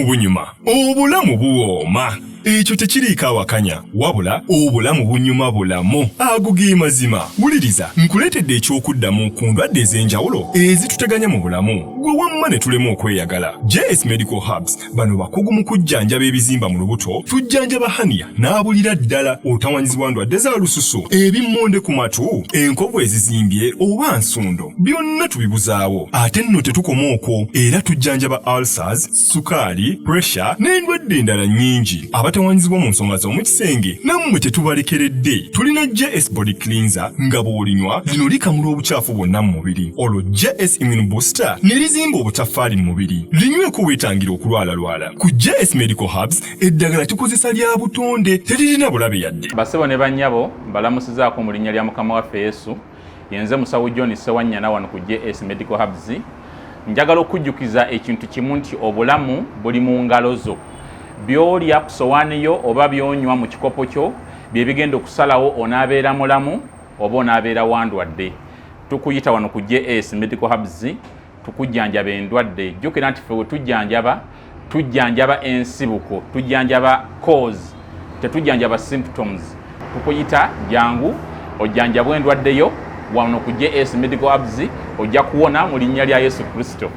obulamu bunyuma obulamu buwooma ekyo tekiriiko awakanya wabula obulamu bunyuma bulamu agugi mazima wuliriza nkuleetedde ekyokuddamu ku ndwadde ez'enjawulo ezituteganya mu bulamu gwe wamma ne tulema okweyagala. JS Medical Hubs bano bakugu mu kujjanjaba ebizimba mu lubuto, tujjanjaba hania n'abulira ddala otawanyizibwa ndwadde za lususu, ebimmonde ku matu, enkovu ezizimbye oba nsundo, byonna tubibuzaawo. Ate nno tetukoma okwo, era tujjanjaba ulcers, sukaali, pressure n'endwadde endala nnyingi. Abatawanyizibwa mu nsonga z'omukisenge nammwe tetubalekeredde. Tulina JS Body Cleanser nga bw'olinywa lino likamula obucaafu bwonna mu mubiri. Olwo JS Immune Booster ne lizimba obutafaali mu mubiri. Linyweko weetangira okulwalalwala. Ku JS Medical Hubs eddagala tukozesa lya butonde teririna bulabe yadde. Basebo ne bannyabo mbalamusizaako mu linnya lya Mukama waffe Yesu. Yenze Musawo John Sewanyana wano ku JS Medical Hubs. Njagala okujjukiza ekintu kimu nti obulamu buli mu ngalo zo. Byolya ku sowaani yo oba byonywa mu kikopo kyo bye bigenda okusalawo onaabeera mulamu oba onaabeera wandwadde. Tukuyita wano ku JS Medical Hubs tukujjanjaba endwadde. Jjukira nti ffe tujjanjaba ensibuko, tujjanjaba cause, tetujjanjaba symptoms. Tukuyita jangu ojjanjabwe endwadde yo wano ku JS Medical Hubs ojja kuwona mu linnya lya Yesu Kristo.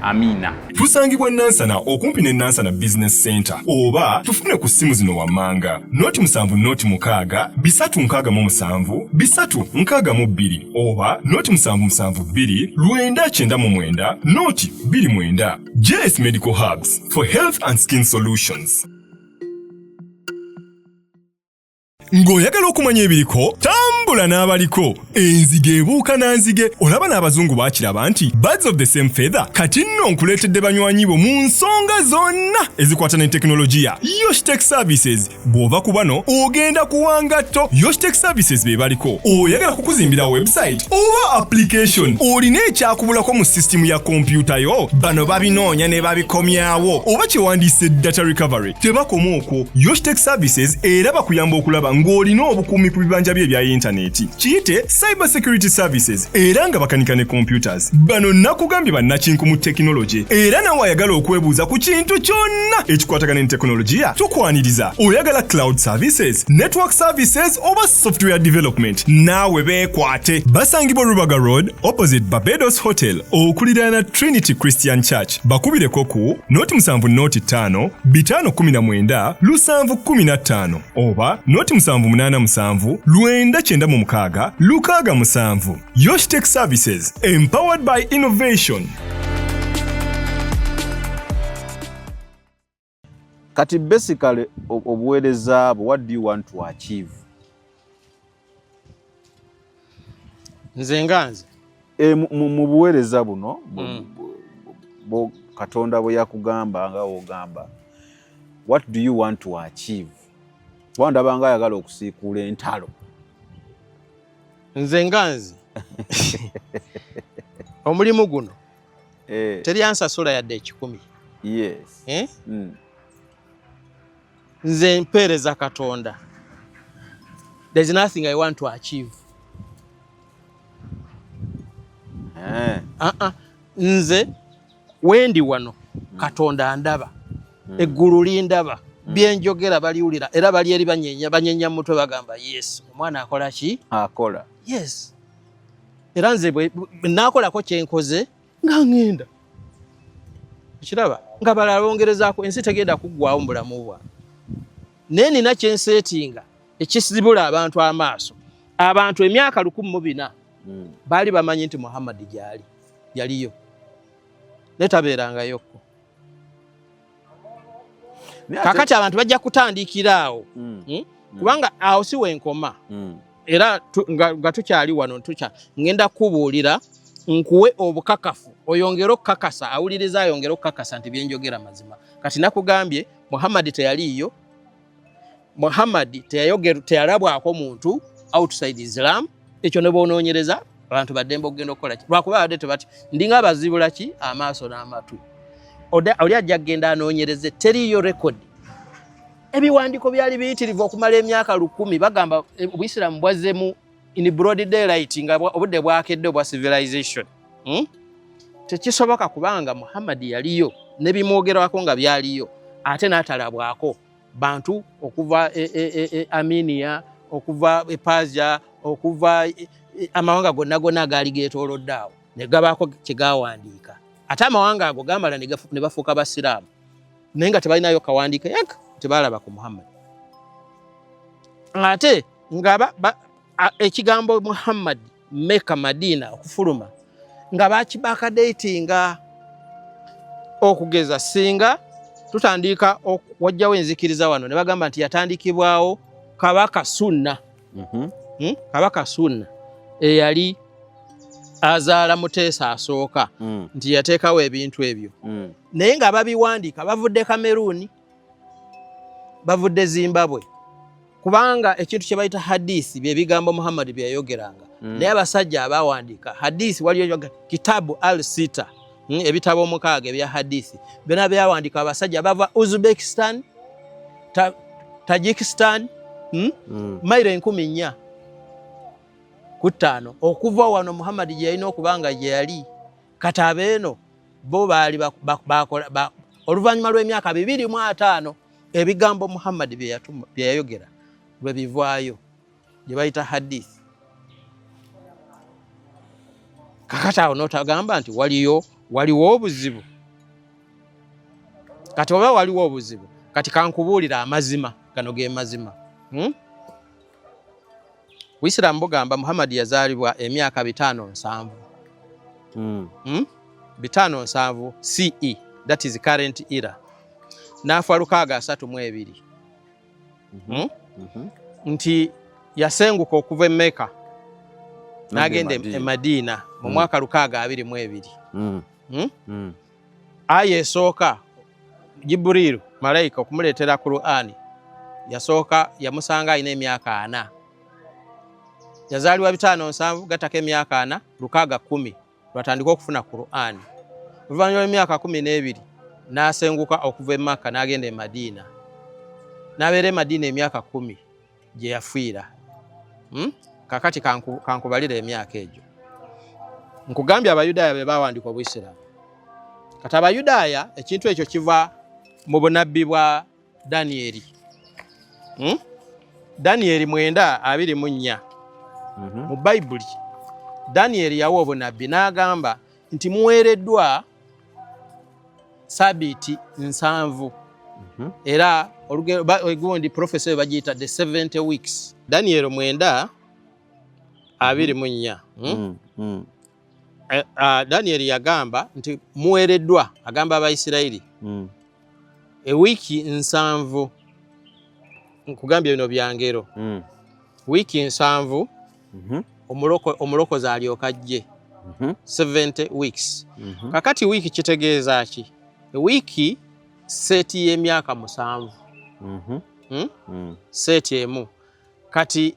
Amina. Tusangibwa Nansana okumpi ne Nansana Business Center oba tufune ku simu zino wammanga noti 7 bisatu nkaga mu 7 bisatu nkaga mu 2 oba noti 772 lwenda chenda mu mwenda noti 29. JS Medical Hubs for health and skin solutions. Ng'oyagala okumanya ebiriko tambula n'abaliko enzige ebuuka nanzige olaba n'abazungu baakiraba nti birds of the same feather kati nno nkuleetedde banywanyi bo mu nsonga zonna ezikwata ne tekinologiya. Yoshtech Services bw'ova ku bano ogenda kuwangatto. Yoshtech Services be baliko oyagala kukuzimbira website oba application olina ekyakubulako mu system ya kompyuta yo bano babinoonya ne babikomyawo oba kyewandiise data recovery tebakoma okwo. Yoshtech Services era bakuyamba okulaba ng'olina obukuumi ku bibanja bye ebya intaneti. Kiyite Cyber Security Services era nga bakanika ne computers. Bano nakugambye bannakinku mu tekinologi era nawe ayagala okwebuuza ku kintu kyonna ekikwatagana ne tekinologiya tukwaniriza. Oyagala cloud services, network services oba software development naawe beekwate. Basangibwa Rubaga Road opposite Barbados Hotel okuliraana Trinity Christian Church. Bakubireko ku noti 7 519 715 oba noti 787 996 667. Yoshtech Services, empowered by innovation. Kati basically obuweereza abo, what do you want to achieve? Nze nganze mu buweereza buno bo Katonda bwe yakugamba nga ogamba, what do you want to achieve? Wanda banga ayagala okusiikula entalo. Nze nganze omulimu guno teri ansasula yadde 10. Yes. Nze mpeereza Katonda. There's nothing I want to achieve. Nze wendi wano Katonda andaba. Eggulu lindaba. Byenjogera baliwulira era bali eri banyenya mutwe bagamba yes omwana akola ki akola yes era nze bwe nakolako kyenkoze nga ngenda kiraba nga balala bongerezaako ensi tegenda kuggwawo mu bulamu bwange naye nina kyenseetinga ekisibula abantu amaaso. Abantu emyaka 1400 baali bamanyi nti Muhammad gyali yaliyo netabeerangayoko. Kakati abantu bajja kutandikira awo kubanga awo si wenkoma era nga tukyali wano ngenda kubuulira nkuwe obukakafu oyongera okukakasa awuliriza ayongera okukakasa nti byenjogera mazima. Kati nakugambye Muhammad teyaliyo. Muhammad teyalabwako muntu outside Islam. Ekyo ne bonoonyereza abantu baddembe okugenda okukola ki lwakuba badde tebati ndinga abazibula ki amaaso n'amatu. Oli ajja kugenda anoonyereze teriyo record. Ebiwandiiko byali biyitirivu okumala emyaka 1000 bagamba Obuyisiraamu bwazzemu in broad daylight nga obudde bwakedde obwa civilization. Tekisoboka kubanga Muhammad yaliyo ne bimwogerwako nga byaliyo ate n'atalabwako bantu okuva Armenia okuva Persia okuva amawanga gonna agaali geetoolodde awo ne gabaako kye gaawandiika ate amawanga ago gamala ne bafuuka basiraamu naye nga tebalinayo kawandiika yaka tebalaba ku Muhammad ate nga ekigambo Muhammad Mecca Madina okufuluma nga bakibakadatinga okugeza singa tutandika wajjawo enzikiriza wano ne bagamba nti yatandikibwawo kabaka Sunna kabaka Sunna eyali azaala Muteesa asooka nti yateekawo ebintu ebyo naye nga babiwandiika bavudde Cameroon bavudde Zimbabwe kubanga ekintu kye bayita hadisi bye bigambo Muhammad bye yayogeranga naye abasajja abawandiika hadisi waliyo kitabu al-sita ebitabo 6 ebya hadisi byonna byawandiika abasajja bava Uzbekistan Tajikistan mailo 14 ku 5 okuva wano Muhammad gye yalina okubanga gye yali kataba eno bo baali bakola oluvannyuma lw'emyaka 205 ebigambo Muhammad bye yayogera lwe bivaayo gye bayita hadisi kakati awo n'otagamba nti waliwo obuzibu kati oba waliwo obuzibu kati kankubuulira amazima gano ge mazima Uisiramu bugamba Muhammad yazaalibwa emyaka 507 507 CE that is current era n'afa 632 nti yasenguka okuva e Mecca n'agenda e Madina mu mwaka 622 aya esooka Jibril malayika okumuleetera Qur'ani yasooka yamusanga alina emyaka 4 yazaalibwa 507 gataka emyaka 4 610 lwatandika okufuna Qur'ani oluvannyuma lw'emyaka 12 n'asenguka okuva e Mecca n'agenda e Madina n'abeera e Madina emyaka 10 gye yafiira kakati kankubalira emyaka egyo nkugambye Abayudaaya be bawandiika Obuisiraamu kati Abayudaaya ekintu ekyo kiva mu bunabbi bwa Danieri Danieri 9:24 mu Bayibuli Danieri yawa obunabbi n'agamba nti muweereddwa sabiti 7 era gundi professor bagiyita the 70 weeks Daniel 9:24 Daniel yagamba nti muweereddwa agamba Abayisirayiri ewiiki 7 nkugambye bino byangero wiiki 7 omulokozi alyoka ajje 70 weeks kakati wiiki kitegeeza ki ewiiki seti y'emyaka 7 seti emu kati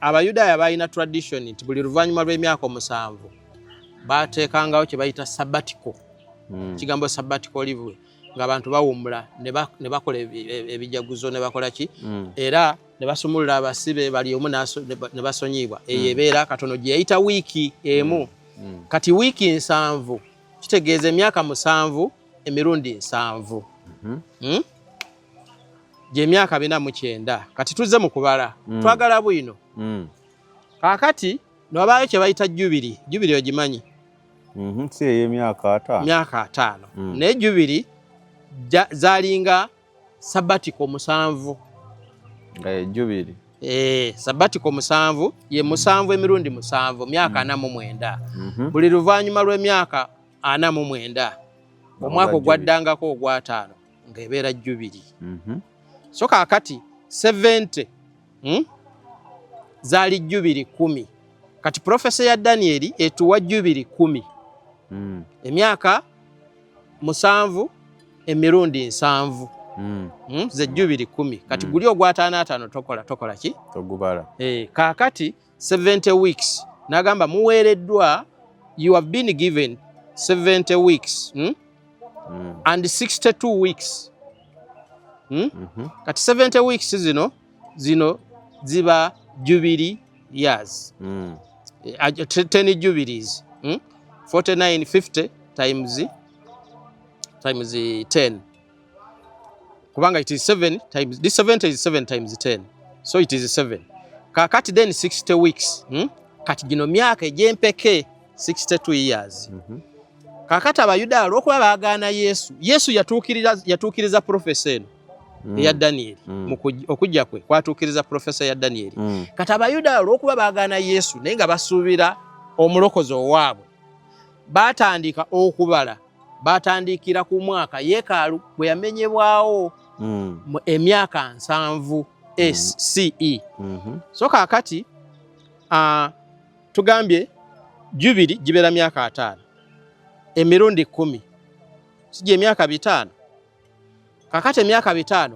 Abayudaaya balina tradition nti buli luvannyuma lw'emyaka 7 bateekangawo kye bayita sabbatical kigambo sabbatical leave nga abantu bawummula ne bakola ebijaguzo ne bakola ki era ne basumulula abasibe bali omu ne basonyibwa eyo ebeera katono gye yayita wiiki emu kati wiiki 7 kitegeeza emyaka 7 emirundi 7 gye myaka 49 kati tuzze mu kubala twagala bwino kakati nobaayo kye bayita jubiri ogimanyi si ey'emyaka 5 myaka 5 naye jubiri zalinga sabatiko 7 jubiri sabatiko 7 ye 7 emirundi 7 myaka 49 buli luvannyuma lw'emyaka 49 omwaka ogwaddangako ogwa5 ng'ebeera jubiri so kakati 70 zaali jubiri 10 kati profesa ya Danieri etuwa jubiri 10 emyaka 7 emirundi 7 ze jubiri 10 kati guli ogwa5 tokola ki togubala kakati 70 weeks nagamba muweereddwa you have been given 70 weeks and 62 weeks kati 70 weeks zino ziba jubilee years 10 jubilees 49 50 times times 10. Kubanga it is 7 times, this 70 is 7 times 10. So it is 7. Kakati then 60 weeks. Kati gino myaka egyempeke 62 years. Kakati abayudaaya olw'okuba baagaana Yesu yatuukiriza profesa eno eya Danieri. Okujja kwe kwatuukiriza profesa ya Danieri. Kati abayudaaya olw'okuba baagaana Yesu naye nga basuubira omulokozi owaabwe, baatandika okubala. Batandikira ku mwaka yeekaalu bwe yamenyebwawo emyaka 7 CE. So kaakati tugambye jubiri gibeera myaka 5, emirundi 10 sijja emyaka 5. Kaakati emyaka 5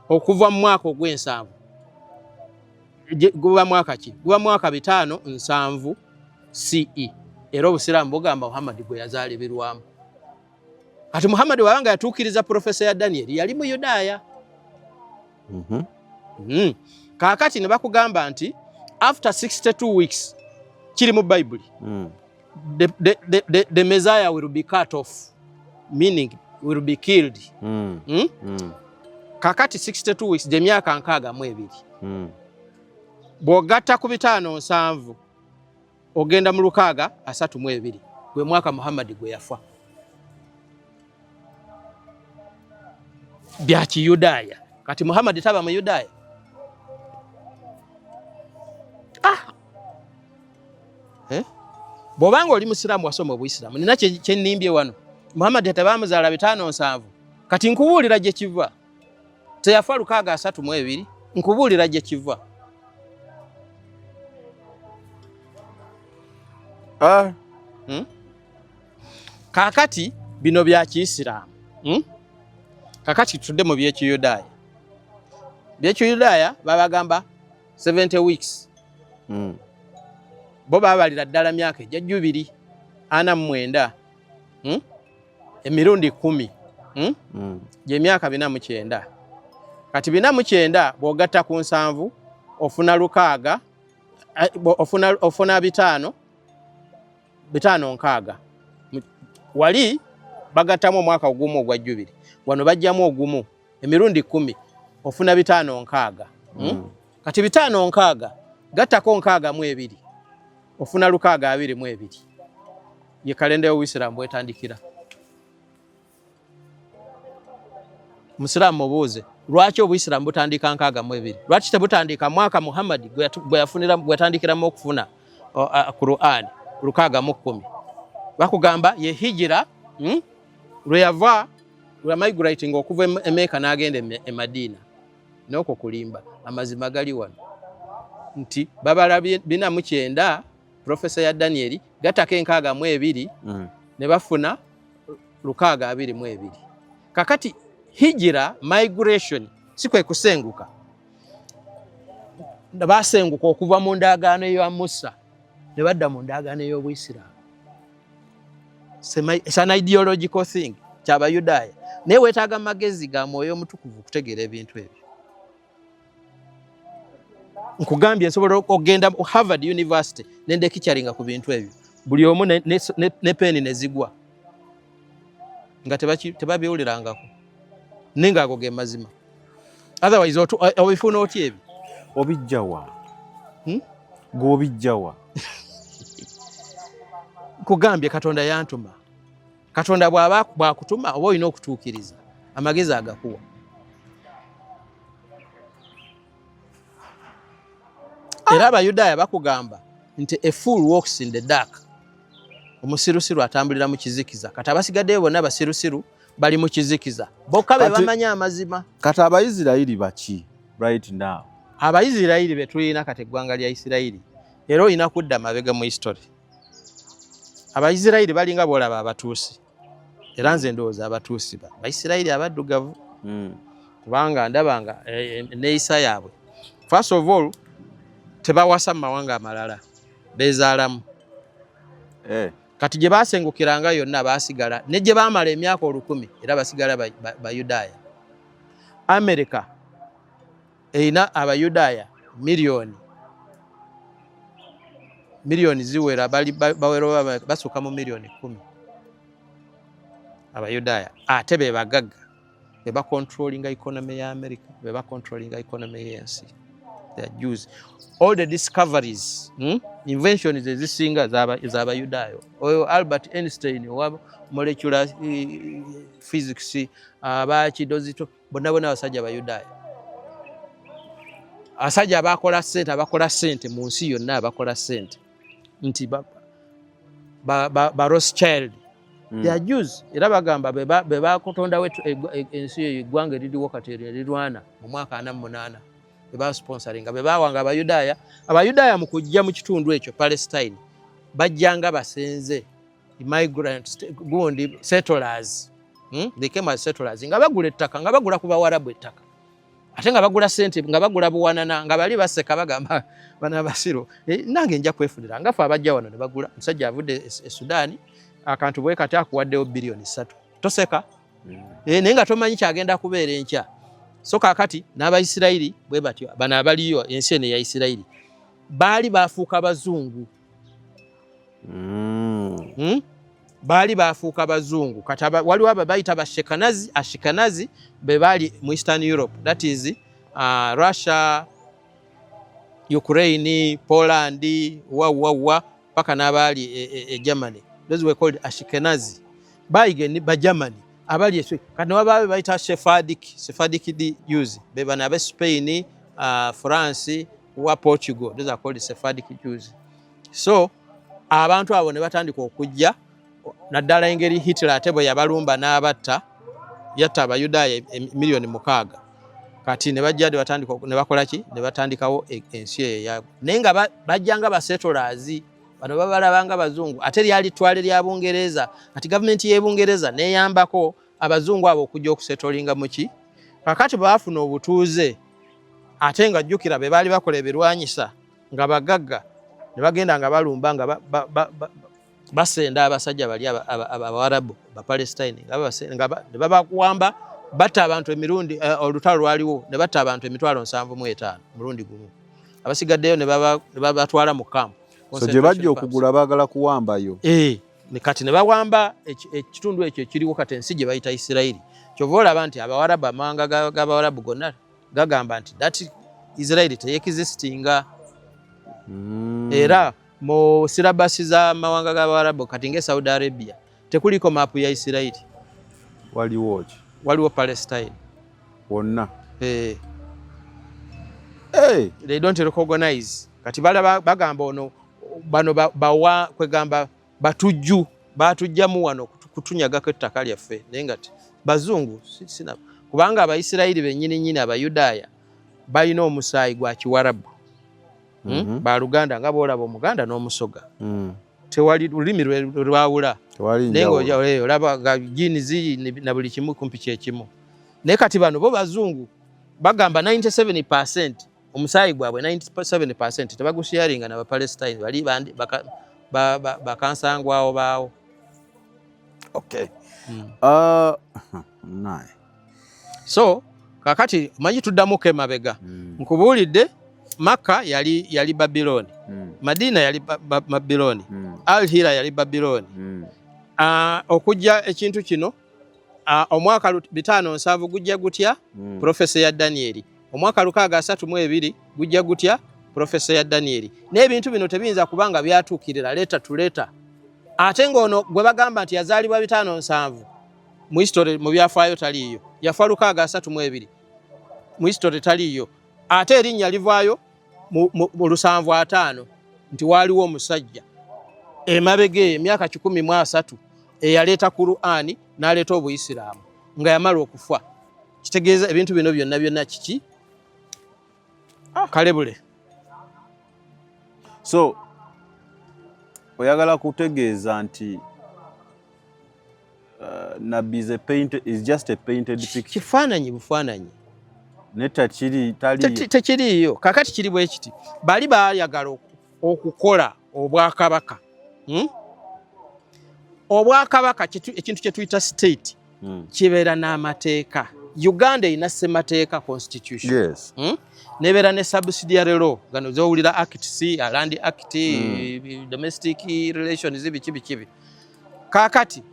okuva mu mwaka ogw'ensanvu guba mwaka ki? Guba mwaka 507 CE. Era obusiraamu bugamba Muhammad gwe yazaalibirwamu. Kati Muhammad wabanga yatuukiriza profesa ya Danieri yali mu Yudaaya. Kaakati ne bakugamba nti after 62 weeks kiri mu Bible, the Messiah will be cut off, meaning will be killed. Kaakati 62 weeks gye myaka 62. Bw'ogatta ku 507 ogenda mu 632 gwe mwaka Muhammad gwe yafa. Bya Kiyudaaya. Kati Muhammad taba mu Yudaaya. Bw'obanga oli musiraamu wasoma obuyisiraamu, nina kye nnimbye wano. Muhammad tebamuzaala 507. Kati nkubuulira gye kiva. Teyafa 632. Nkubuulira gye kiva. Kaakati bino bya Kiyisiraamu. Kakati tudde mu by'Ekiyudaaya. By'Ekiyudaaya babagamba 70 weeks. Bo babalira ddala myaka egya jubiri 49. Emirundi 10. Gye myaka 49. Kati 49 bw'ogatta ku 7 ofuna 6, ofuna 5, 5 wali bagattamu omwaka ogumu ogwa jubiri. Wano bajjamu ogumu emirundi 10 ofuna 5 6. Kati 5 6 gattako 62 ofuna 622. Ye kalenda y'Obuyisiraamu bwetandikira. Musiraamu mubuuze, lwaki Obuyisiraamu butandika 62? Lwaki tebutandika mwaka Muhammad gwe yafunira bwetandikiramu okufuna Quran 610? Bakugamba ye hijira lwe yava lwa migrating okuva e Mecca n'agenda e Madina. N'okwo kulimba amazima gali wano nti babala 409 profesa ya Danieri gattako 62 ne bafuna 622. Kakati hijira migration si kwe kusenguka. Basenguka okuva mu ndagaano ya Musa ne badda mu ndagaano y'Obuyisiraamu. It's an ideological thing ky'Abayudaaya. Naye weetaaga amagezi ga Mwoyo Omutukuvu okutegeera ebintu ebyo. Nkugambye nsobola okugenda mu Harvard University nendekicaringa ku bintu ebyo. Buli omu ne peni ne zigwa nga tebabiwulirangako. Ninga ago ge mazima. Otherwise obifuna otya ebyo? Obijjawa. Gw'obijjawa. Nkugambye Katonda yantuma. Katonda bw'akutuma oba olina okutuukiriza amagezi agakuwa. Era Abayudaaya bakugamba nti a fool walks in the dark. Omusirusiru atambulira mu kizikiza. Kati abasigaddeyo bonna basirusiru bali mu kizikiza. Bokka be bamanya amazima. Kati Abayisirayiri baki right now? Abayisirayiri be tulina kati eggwanga lya Isirayiri. Era olina kudda mabega mu history. Abayisirayiri balinga bw'olaba abatuusi. Era nze ndowooza abatuusi Abayisirayiri abaddugavu. Kubanga ndabanga neeyisa yaabwe. First of all, tebawasa mu mawanga amalala. Beezaalamu. Kati gye baasengukiranga yonna baasigala. Ne gye baamala emyaka 1000 era basigala Bayudaaya. America erina Abayudaaya miliyoni ziwera basuka mu miliyoni 10. abayudaaya ate be bagagga be bacontrollinga economy ya America be bacontrollinga economy y'ensi. They are Jews. All the discoveries, inventions ezisinga z'abayudaaya. Oyo Albert Einstein owa molecular physics abakidozito bonna abasajja abayudaaya. Asajja abakola sente mu nsi yonna abakola sente nti ba Rothschild. They are Jews. Era bagamba be bakotonda wetu ensi eggwanga eririwo kati erirwana mu mwaka 48 be ba sponsoringa be bawanga abayudaaya mu kujja mu kitundu ekyo Palestine bajjanga basenze immigrants gundi settlers. They came as settlers nga bagula ettaka nga bagula ku bawarabu ettaka ate nga bagula sente nga bagula buwanana nga bali baseka bagamba bana basiro nange nja kwefunira ngafa abajja wano ne bagula musajja avudde e Sudan akantu bwe kati akuwaddeyo bilioni 3 toseka naye nga tomanyi kyagenda kubeera enkya. So kakati n'Abayisirayiri bwe batyo bano abaliyo ensi eno ya Isirayiri baali bafuuka bazungu. Baali bafuuka bazungu kati waliwo abo bayita Ashkenazi be baali mu Eastern Europe, that is Russia, Ukraine, Poland, paka n'abaali Germany. Those were called Ashkenazi. Baigeni ba Germany abali eswe kati wababe bayita Sephardic Jews be bana abe Spain, France wa Portugal. Those are called Sephardic Jews. So abantu abo ne batandika okujja naddala engeri Hitler atebo yabalumba n'abatta yatta abayudaaya milioni 6 kati ne bajja batandika ne bakola ki ne batandikawo ensi eyo naye nga bajjanga ba settlers bano babalabanga bazungu ate lyali twale lya Bungereza ati government ye Bungereza neyambako abazungu abo okujja okusettolinga muki kakati baafuna obutuuze ate nga jjukira be baali bakola ebirwanyisa nga bagagga ne bagenda nga balumba nga basenda abasajja bali abawarabu ba Palestine nga babakuwamba batta abantu emirundi olutalo lwaliwo ne batta abantu 75,000 mulundi gumu abasigaddeyo ne babatwala mu kampu. So gye bajja okugula baagala kuwambayo ne kati ne bawamba ekitundu ekyo kiriwo kati ensi gye bayita Isirayiri. Kyova olaba nti abawarabu amawanga g'abawarabu gonna gagamba nti that Isirayiri teyekizisitinga. Era mu silabasi z'amawanga g'abawarabu kati nge Saudi Arabia tekuliko mapu ya Isirayiri. Waliwo Palestine wonna. They don't recognize. Kati bagamba ono bano bawa kwegamba batujjamu wano kutunyagako ettaka lyaffe naye nga bazungu sina kubanga Abayisirayiri bennyini Abayudaaya balina omusaayi gwa Kiwarabu. Ba Luganda nga boolaba Omuganda n'Omusoga tewali lulimi lwawula naye olaba jini na buli kimu kumpi kyekimu naye kati bano bo bazungu bagamba 97% omusaayi gwabwe 97% tebagusharinga na Palestine bali bakansangwawo baawo. Okay. Nice. So kakati manyi tuddamu kemabega nkubuulidde Makka yali Babiloni, Madina yali Babiloni, Al-Hira yali Babiloni. Okujja ekintu kino omwaka 507 gujja gutya profesa ya Danieli. Omwaka 632 gujja gutya profesa ya Danieli. N'ebintu bino tebinza kubanga byatuukirira leta tuleta. Ate ngono gwe bagamba nti yazaalibwa 507 mu history mu byafaayo taliyo. Yafa 632 mu history taliyo. Ate erinnya livaayo mu 705 nti waliwo omusajja emabege emyaka 13 eyaleeta Qur'ani n'aleeta Obuyisiraamu nga yamala okufa. Kitegeeza ebintu bino byonna kiki kalebule. So oyagala kutegeeza nti Nabbi is just a painted picture. Kifaananyi bufaananyi neta tekiriyo kakati kiri bwe kiti bali baayagala okukola obwakabaka. Obwakabaka ekintu kye tuyita state kibeera n'amateeka. Uganda ina ssemateeka constitution. Yes. Nebeera ne subsidiary law gano zowulira Act C, Land Act, Domestic Relations biki. Kakati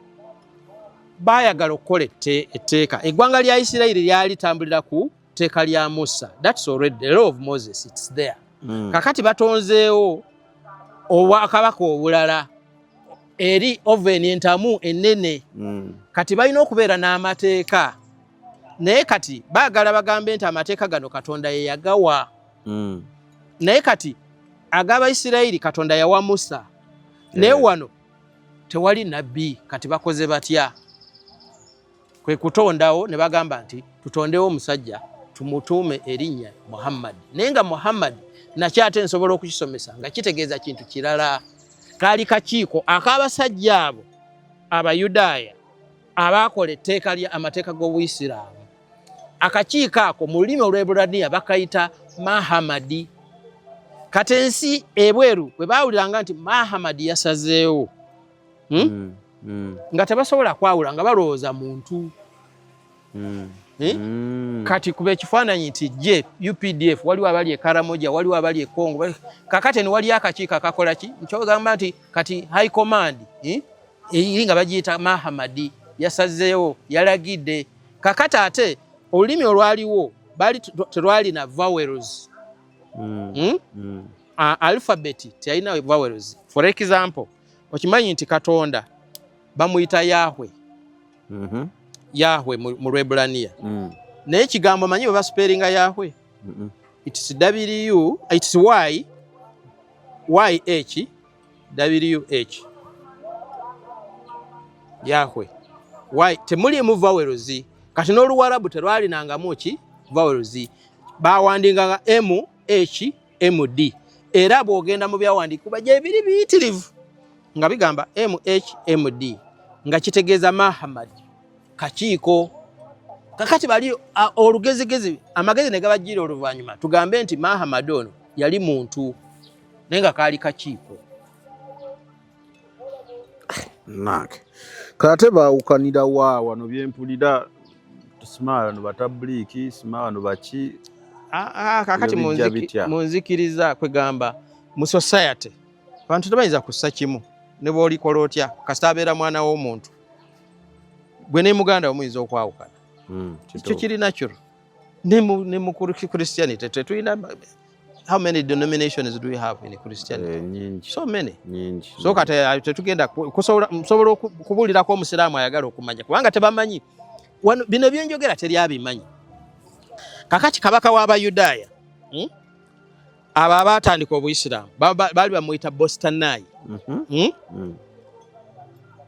bayagala okukola etteeka. Eggwanga lya Isirayiri lyali tambulira ku tteeka lya Musa. That's already the law of Moses, it's there. Kakati batonzeewo obwakabaka obulala eri oven entamu ennene. Kati balina okubeera n'amateeka. Naye kati baagala bagambe nti amateeka gano Katonda ye yagawa. Naye kati ag'Abayisirayiri Katonda yawa Musa. Naye wano tewali nabbi. Kati bakoze batya? Kwe kutondawo ne bagamba nti tutondewo omusajja tumutuume erinnya Muhammad. Naye nga Muhammad nakyo ate nsobola okukisomesa nga kitegeeza kintu kirala. Kaali kakiiko ak'abasajja abo Abayudaaya abaakola etteeka lya amateeka g'Obuyisiraamu. Akakiiko ako mu lulimi olw'Eburaniya bakayita Mahamadi. Kati ensi ebweru bwe baawuliranga nti Mahamadi yasazeewo nga tebasobola kwawula nga balowooza muntu. Kati kuba ekifaananyi nti je UPDF waliwo abali e Karamoja, waliwo abali e Congo, kakati ne wali akakiiko akakola ki nkyogamba nti kati high command nga bagiyita Mahamadi yasazeewo yalagidde. Kakati ate olulimi olwaliwo bali terwali na vowels. Alphabet teyalina vowels. For example, okimanyi nti Katonda bamuyita Yahweh. Yahweh mu Lweburaniya. Naye ekigambo manyi bwe basupeeringa Yahweh? It's W, it's Y, YH, WH. Yahweh. Why? Temulimu vowels. Kati n'Oluwarabu terwalinangamu ki vowels. Bawandinganga MH, MD. Era bw'ogenda mu byawandiiko bajja ebiri biyitirivu nga bigamba MH, MD. Nga kitegeeza Mahamad. Kakiiko. Kakati bali olugezigezi amagezi ne gabajjira oluvannyuma tugambe nti Mahamad ono yali muntu naye nga kaali kakiiko. Nake. Kate baawukanira wa wano byempulira tusimala no batabliki simala no baki. Kakati munzikiriza kwegamba mu society abantu tebayinza kussa kimu ne bw'olikola otya kasita abeera mwana w'omuntu gwe ne muganda omuyinza okwawukana. Kyo kiri natural. Ne mu Christianity tetulina. How many denominations do we have in Christianity? So many. So kati tetugenda kusobola okubuulirako omusiraamu ayagala okumanya kubanga tebamanyi bino byenjogera teri abimanyi. Kakati kabaka w'Abayudaaya abo abaatandika Obuyisiraamu baali bamuyita Bostanai.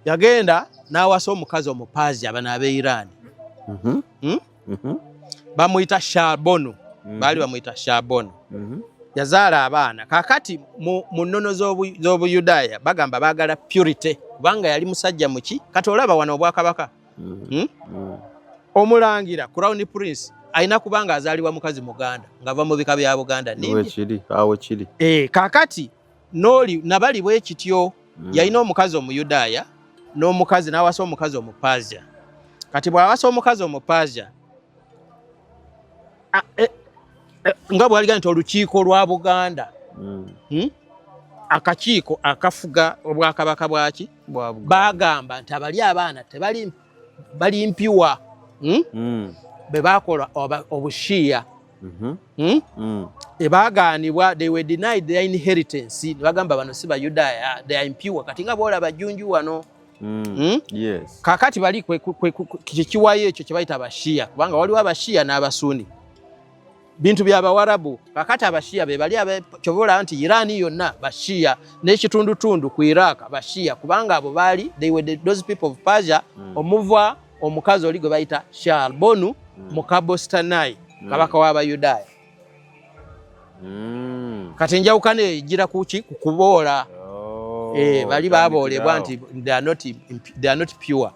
Yagenda n'awasa omukazi Omupaazi abana ab'e Iran. Bamuyita Shabono. Baali bamuyita Shabono. Yazaala abaana. Kakati mu nnono z'Obuyudaaya bagamba baagala purity kubanga yali musajja muki kati olaba wano obwakabaka. Omulangira Crown Prince alina kubanga azaalibwa mukazi Muganda ng'ava mu bika bya Buganda. Awo kiri. Kakati n'oli nabali bwe kityo yalina omukazi Omuyudaaya n'omukazi n'awasa omukazi Omupaazi. Kati bw'awasa omukazi Omupaazi nga bw'aligana nti olukiiko lwa Buganda akakiiko akafuga obwakabaka bwaki bagamba nti abali abaana tebali balimpiwa be bakola obushiya ebagaanibwa they were denied their inheritance. Bagamba bano si Bayudaaya they are impure. Kati nga bwola bajunju wano. Yes. Kakati bali kikiwayo ekyo kye bayita Abashiya kubanga waliwo Abashiya n'Abasuni. Bintu by'Abawarabu. Kakati Abashiya be bali kyobola nti Iran yonna Bashiya n'ekitundutundu ku Iraq Bashiya kubanga abo baali they were those people of Persia. Omuva omukazi oli gwe bayita Shalbonu Mukabostanai kabaka w'Abayudaaya. Kati njawukana egira kuki kukuboola. Bali baboolebwa nti they are not pure.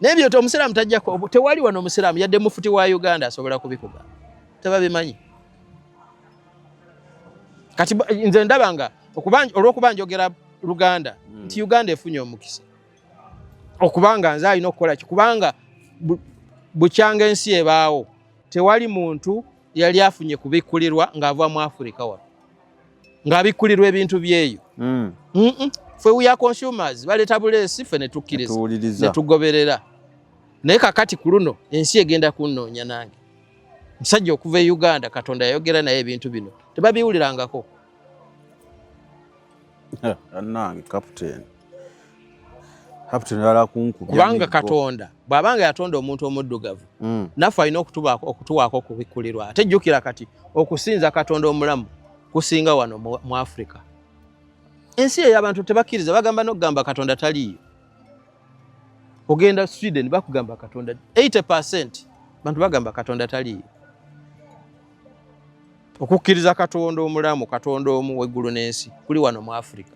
Nebyo omusiraamu tajjako tewali wano omusiraamu yadde mufuti wa Uganda asobola kubikuga. Tebabimanyi. Kati nze ndabanga olw'okuba njogera Luganda nti Uganda efunye omukisa. Okubanga nze alina okukola ki kubanga bukyanga ensi ebaawo tewali muntu yali afunye kubikkulirwa ng'ava mu Afrika wano ng'abikkulirwa ebintu byeyo. ffe we are consumers baleeta buleesi ffe ne tukkiriza ne tugoberera naye kakati ku luno ensi egenda kunnoonya nange musajja okuva e Uganda Katonda yayogera naye ebintu bino tebabiwulirangako nange kapiteni ala kunkubya kubanga Katonda bw'abanga yatonda omuntu omuddugavu naffe alina okutuwaako okubikkulirwa ate jjukira kati okusinza Katonda omulamu kusinga wano mu Africa ensi ey'abantu tebakkiriza bagamba n'okugamba Katonda taliiyo ogenda Sweden bakugamba Katonda 80% bantu bagamba Katonda taliiyo okukkiriza Katonda omulamu Katonda omu w'eggulu n'ensi kuli wano mu Africa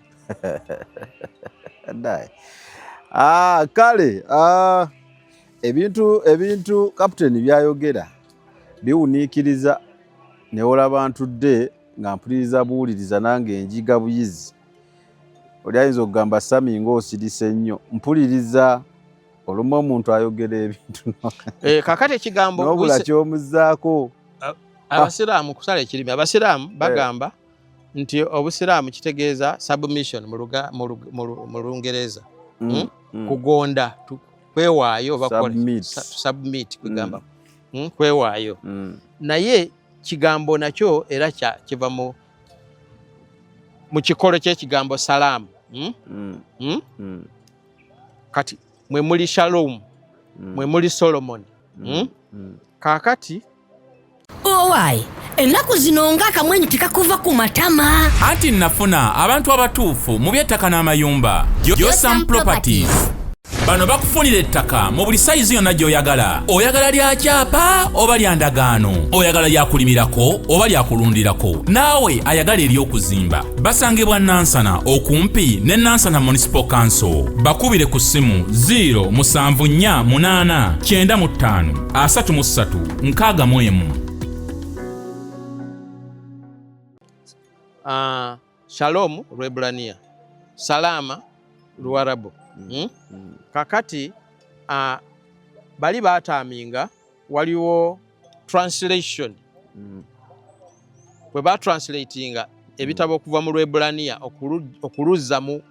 kale ebintu kapiteni byayogera biwuniikiriza ne olaba ntudde nga mpuliriza buwuliriza nange enjiga buyizi oli ayinza okugamba Sami ng'osirise nnyo mpuliriza olumu omuntu ayogera ebintu kakati ekigambo n'obula ky'omuzzaako abasiraamu kusala ekirimi abasiraamu bagamba nti obusiraamu kitegeeza submission mu Lungereza kugonda kwewaayo submit kwegamba kwewaayo naye kigambo nakyo era kiva mu kikolo ky'ekigambo salaamu kati mwe muli shalom mwe muli Solomon kakati owaayi ennaku zino ng'akamwenyu tekakuva ku matama anti nafuna abantu abatuufu mu by'ettaka n'amayumba Yosan Properties bano bakufunira ettaka mu buli sayizi yonna gy'oyagala oyagala lya kyapa oba lya ndagaano oyagala lyakulimirako oba lyakulundirako naawe ayagala ery'okuzimba basangibwa Nansana okumpi ne Nansana Municipal Council bakubire ku ssimu 0748533 Shalom Lwebrania Salama Luarabu kakati bali baataaminga waliwo translation bwe batranslatinga ebitabo okuva mu Lwebrania okuluzza mu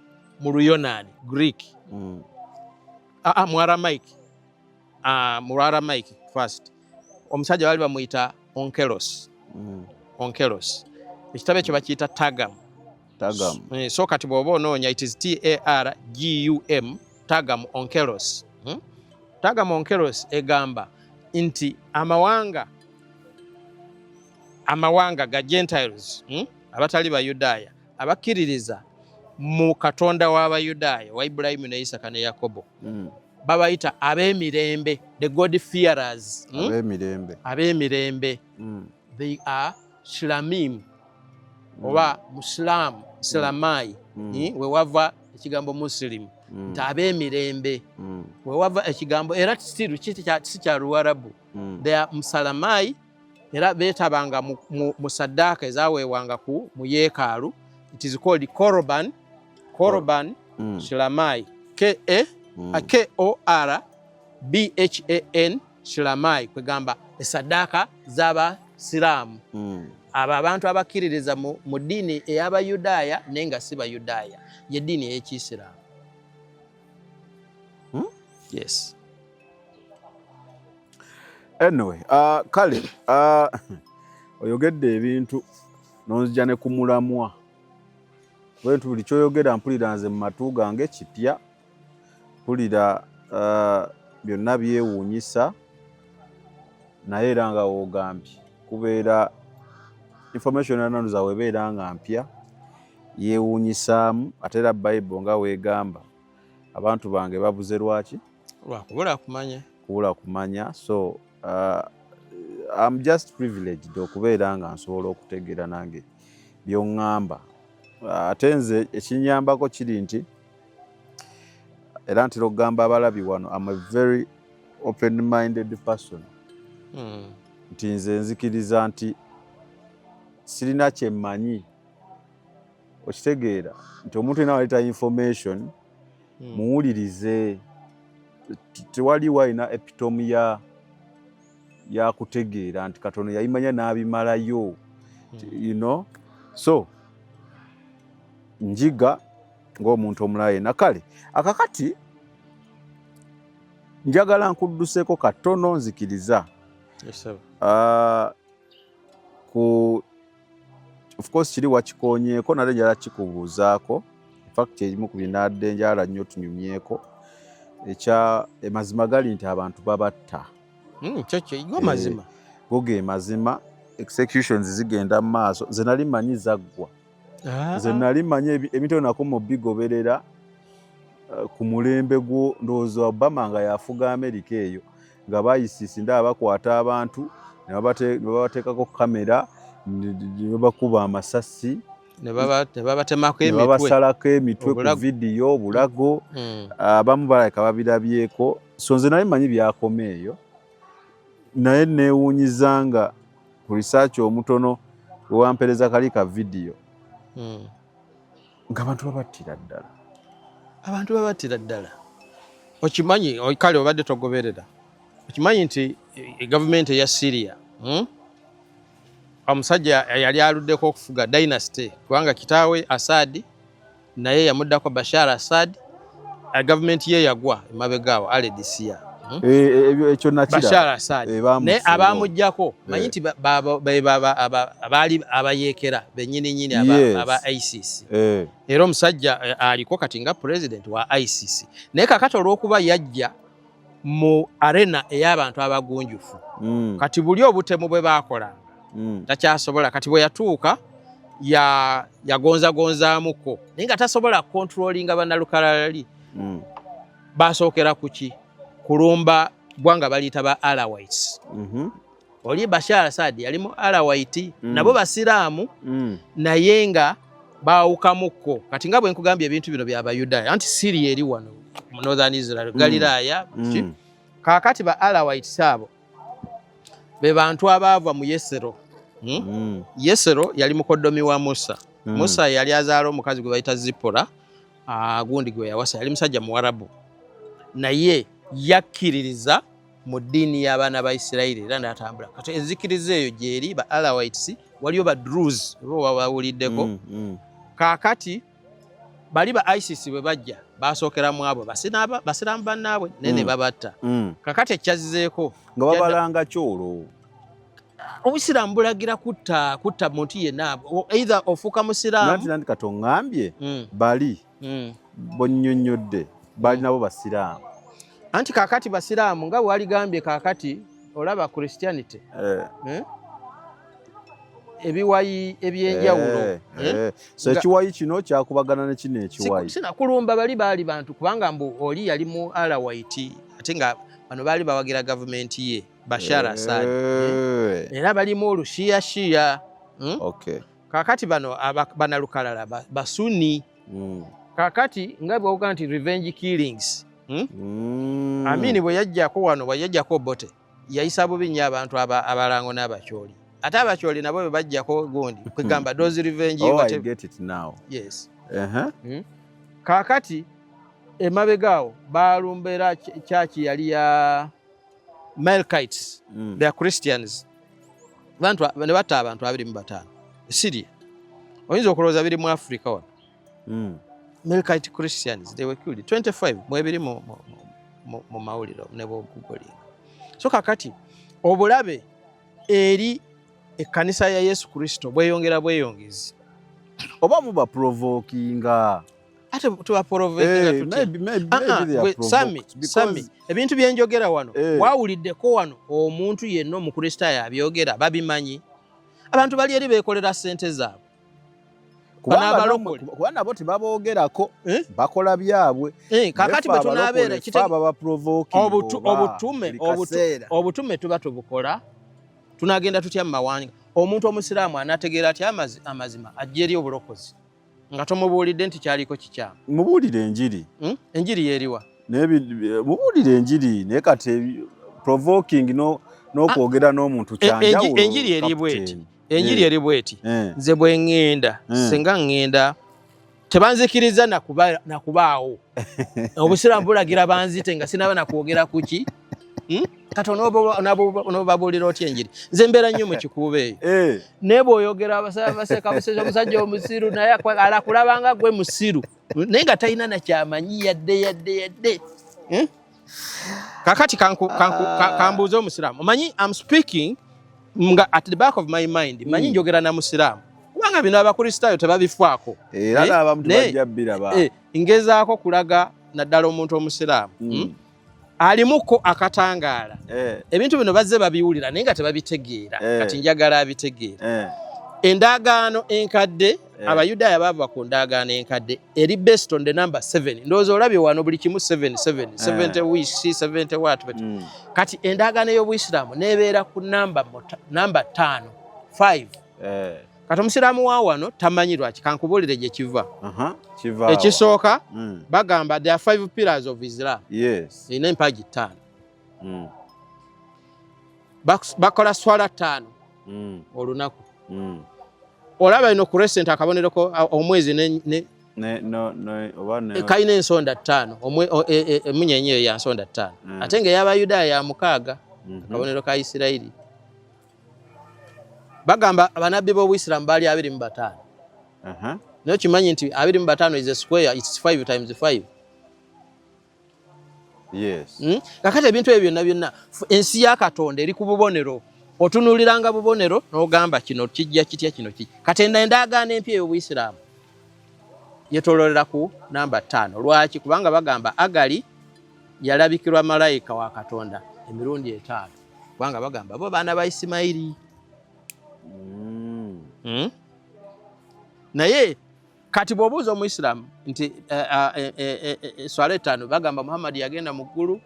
Luyonaani Greek mu Aramaic first omusajja bali bamuyita Onkelos ekitabo ekyo bakiyita Targum. So kati bw'oba onoonya it is TARGUM Targum Onkelos. Targum Onkelos egamba nti amawanga ga Gentiles abatali Bayudaaya abakkiririza mu Katonda w'Abayudaaya wa Ibulayimu ne Isaka ne Yakobo babayita ab'emirembe, the God fearers. Ab'emirembe. They are Shlamim oba Muslim, Silamai, we wava ekigambo Muslim, nti ab'emirembe, we wava ekigambo era still si kya Luwarabu. They are Musalamai era beetabanga mu saddaaka ezaweewanga mu yeekaalu. It is called Korban, Shilamai, KORBHAN, Shilamai, kwegamba esaddaaka z'Abasiraamu. Abo abantu abakkiririza mu ddiini ey'Abayudaaya naye nga si Bayudaaya, ye ddiini ey'Ekiyisiraamu. Yes. Anyway, kale oyogedde ebintu n'onzija ne ku mulamwa. Bwentu buli kyoyogera mpulira nze mu matu gange kipya, mpulira byonna byewuunyisa naye era nga woogambye kubeera information ananuza webeera nga mpya yeewuunyisaamu ate era Bible nga weegamba abantu bange babuze lwaki? Kubula kumanya. So I'm just privileged okubeera nga nsobola okutegeera nange by'oŋŋamba. Ate nze ekinyambako kiri nti era ntera okugamba abalabi wano, I'm a very open-minded person. Nti nze nzikiriza nti sirina kyemmanyi, okitegeera nti omuntu yenna waleeta information muwulirize, tewaliwo alina epitomu ya kutegeera nti Katonda yayimanya n'abimalayo, you know. So njiga ng'omuntu omulaye nakale akakati njagala nkudduseeko katono nzikiriza of course kiri wakikonyeeko nale njala kikubuuzaako infact erimu ku binadde njala nnyo tunyumyeko mazima gali nti abantu babatta go mazima goge mazima executions zigenda mu maaso nze nali manyi zaggwa nze nali manyi ebintu nako mu bigoberera ku mulembe gwo ndowooza Obama nga yafuga Amerika eyo nga bayisisi ndaba bakwata abantu ne babateekako kamera ne bakuba amasasi ne babatemako emitwe babasalako emitwe ku vidiyo obulago abamu balabika babirabyeko so nze nali manyi byakoma eyo naye neewuunyiza nga ku research omutono wewampereza kali ka vidiyo ng'abantu babattira ddala okimanyi kale obadde togoberera okimanyi nti gavumenti eya Syria omusajja yali aluddeko okufuga dynasty kubanga kitaawe Assad naye yamuddako Bashar Assad gavumenti ye yagwa emabegaawo aledisia ekyo nakira Bashar Assad naye abamujjako manyi nti abaali abayeekera bennyininyini aba ISIS era omusajja aliko kati nga president wa ISIS naye kakati olw'okuba yajja mu arena ey'abantu abagunjufu kati buli obutemu bwe baakolanga takyasobola kati bwe yatuuka yagonzagonzaamuko naye nga tasobola controllinga bannalukalali basookera kuki kulumba gwanga baliyita ba Alawites oli Bashar Assad yali mu Alawite nabo basiraamu naye nga baawukamukko kati nga bwe nkugambye ebintu bino by'Abayudaaya anti Syria eri wano mu Northern Israel Galilaya kaakati ba Alawites abo be bantu abaava mu Yesero Yesero yali mukoddomi wa Musa Musa yali azaala omukazi gwe bayita Zipora gundi gwe yawasa yali musajja Muwarabu naye yakkiririza mu ddiini y'abaana ba Isirayiri era n'atambula kati enzikiriza eyo gyeri ba Alawites waliyo ba Druze bo bawuliddeko kaakati bali ba ISIS bwe bajja basookeramu abo basiraamu bannaabwe nene babatta kaakati ekyazizeeko nga babalanga kyolo obusiraamu bulagira kutta muntu yenna either ofuuka musiraamu nanti katongambye bali bonnyonnyodde bali nabo basiraamu anti kaakati basiraamu nga bwaligambye kaakati olaba Christianity ebiwayi ebyenjawulo so ekiwayi kino kyakubagana ne kino ekiwayi sinakulumba bali baali bantu kubanga mbu oli yali mu Alawite ate nga bano baali bawagira gavumenti ye Bashar Assad era balimu olushiyashiya kaakati bano banalukalala basuni kaakati nga bwawuga nti revenge killings Amini bwe yajjako wano bwe yajjako Bote yayisa bubi nnyo abantu abalango n'abakyoli ate abakyoli nabo bwe bajjako gundi kwegamba those revenge I get it now. Yes. Kaakati emabegaawo baalumbera church yali ya Melkites they are Christians bantu ne batta abantu 25 Syria oyinza okulowooza biri mu Africa wano Melkite Christians they were killed 25 mwebiri mu mawulire ne bwokugolinga so kakati obulabe eri ekkanisa ya Yesu Kristo bweyongezi oba muba provokinga ate tuba provokinga Sami ebintu byenjogera wano wawuliddeko wano omuntu yenna mu Kristaayo abyogera babimanyi abantu bali eri beekolera ssente zaabwe kuba nabo tebaboogerako bakola byabwe kakati bwe tunaabeera obutume tuba tubukola tunagenda tutya mu mawanga omuntu omusiraamu anategeera ati amazima ajja eri obulokozi nga tomubuulidde nti kyaliko kikyamu mubuulire enjiri enjiri yeeriwa mubuulire enjiri naye kati provoking n'okwogera n'omuntu kyanjawulo enjiri eri bweti enjiri eri bweti nze bwe ŋŋenda senga ŋŋenda tebanzikiriza nakubaawo obusiraamu bulagira banzite nga sinaba nakwogera kuki kati onobabulira otya enjiri nze mbeera nnyo mu kikuubo eyo naye bw'oyogera baseka musajja omusajja omusiru naye alakulabanga gwe musiru naye nga talina nakyamanyi yadde kakati kambuuza omusiraamu omanyi I'm speaking nga at the back of my mind manyi njogera na musiraamu kubanga bino abakristaayo tebabifaako era abamu tebajja biraba ngezaako kulaga naddala omuntu omusiraamu alimuko akatangaala ebintu bino bazze babiwulira naye nga tebabitegeera kati njagala abitegeera endagaano enkadde abayudaaya baava ku ndagaano enkadde eri based on the number 7 ndowooza olabye wano buli kimu 70 wish 70 what kati endagaano y'obuyisiraamu neebeera ku namba 5 kati omusiraamu wa wano tamanyi lwaki kankubuulire gye kiva ekisooka bagamba there are 5 pillars of Islam erina empagi 5 bakola swala 5 olunaku olaba ino ku recent akabonereko omwezi kalina ensonda 5 emunyenye eyo ya nsonda 5 ate nga ey'abayudaaya ya 6 akabonero ka Isirayiri bagamba abanabbi b'obuyisiraamu baali 25 naye okimanyi nti 25 is a square it's 5 times 5 kakati ebintu ebyo byonna ensi ya Katonda eri ku bubonero otunuuliranga bubonero n'ogamba kino kijja kitya kino ki kati endagaano empya ey'obuyisiraamu yetoololera ku namba 5 lwaki kubanga bagamba Agali yalabikirwa malayika wa Katonda emirundi 5 kubanga bagamba bo baana ba Isimayiri naye kati bw'obuuza omuyisiraamu nti swala 5 bagamba Muhammad yagenda mu ggulu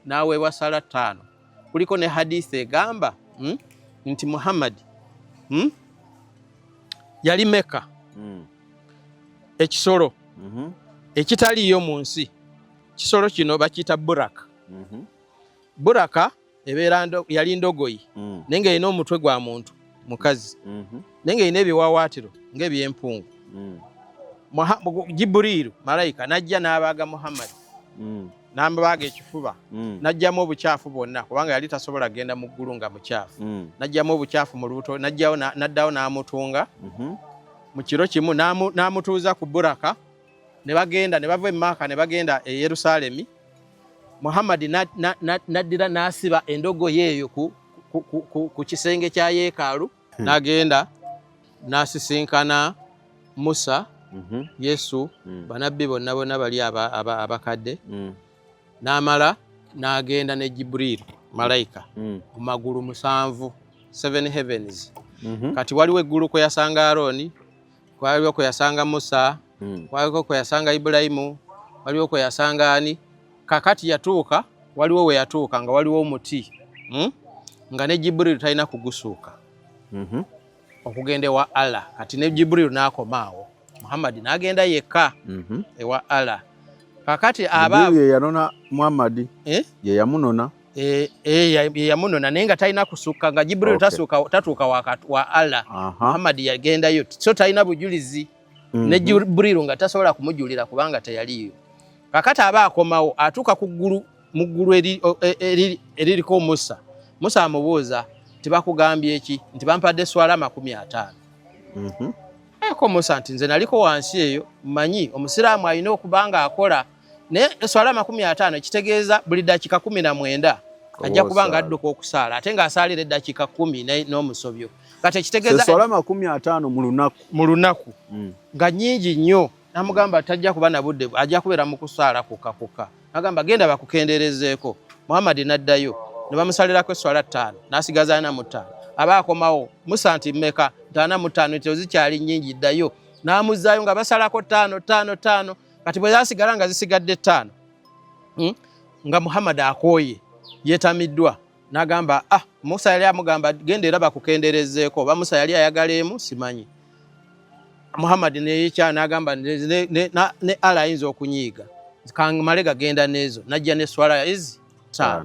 n'aweebwa sala 5 kuliko ne hadisi egamba nti Muhammad yali Meka ekisolo ekitaliyo mu nsi kisolo kino bakiyita Buraka Buraka yali ndogoyi naye nga erina omutwe gwa muntu mukazi naye nga erina ebiwawaatiro ng'ebyempungu Jibuliiru malayika najja n'abaaga Muhammad n'amubaaga ekifuba najjamu obukyafu bwonna kubanga yali tasobola genda mu ggulu nga mukyafu najjamu obukyafu mu lubuto naddawo n'amutunga mu kiro kimu n'amutuuza ku Buraka ne bava e Maaka ne bagenda e Yerusaalemi Muhammad naddira n'asiba endogoyi eyo ku kisenge kya yeekaalu n'agenda n'asisinkana Musa Yesu banabbi bonna bali abakadde n'amala n'agenda ne Jibuliiru malayika mu magulu 7 heavens kati waliwo eggulu kwe yasanga Alooni waliwo kwe yasanga Musa waliwo kwe yasanga Ibulayimu waliwo kwe yasanga ani kakati yatuuka waliwo we yatuuka nga waliwo omuti nga ne Jibuliiru talina kugusuuka okugenda ewa Allah kati ne Jibuliiru n'akomaawo Muhammad n'agenda yekka ewa Allah kakati ye yanona Muhammad ye yamunona yamunona naye nga talina kusukka nga Jibuliiru tatuuka wa Allah Muhammad yagendayo so talina bujulizi ne Jibuliiru nga tasobola kumujulira kubanga teyaliyo kakati aba akomawo atuuka mu ggulu eririko Musa amubuuza tibakugambye eki nti bampadde swala 50 ko Musa nti nze naliko wansi eyo mmanyi omusiraamu alina okubanga akola naye swala 50 kitegeeza buli dakika 19 ajja kubanga adduka okusaala ate nga asaalira eddakiika 10 n'omusobyo kati kitegeeza swala 50 mu lunaku nga nnyingi nnyo namugamba tajja kuba na budde ajja kubeera mu kusaala kuka nagamba genda bakukenderezeeko Muhammad naddayo ne bamusalirako swala 5 n'asigaza na 5 aba akomawo Musa nti mmeka 5 nti zikyali nnyingi ddayo n'amuzaayo nga basalako 5 kati bwe zasigala nga zisigadde 5 nga Muhammad akooye yetamiddwa n'agamba Musa yali amugamba genda era bakukenderezeeko oba Musa yali ayagalemu simanyi Muhammad neyekya n'agamba ne Allah ayinza okunyiiga kamale gagenda nezo najja ne swala ezi 5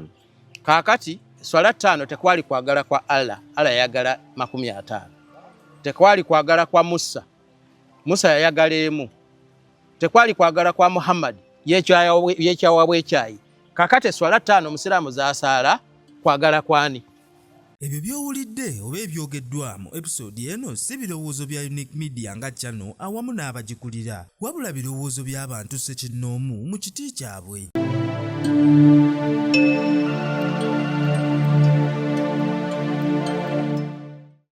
kakati swala 5 tekwali kwagala kwa Allah yayagala 50 tekwali kwagala kwa Musa yayagala emu tekwali kwagala kwa Muhammad yekyawa bwekyayi kakati esswala 5 omusiraamu z'asaala kwagala kwani? Ebyo by'owulidde oba ebyogeddwa mu episode eno si birowoozo bya Unique Media nga channel awamu n'abagikulira, wabula birowoozo by'abantu ssekinnoomu mu kiti kyabwe.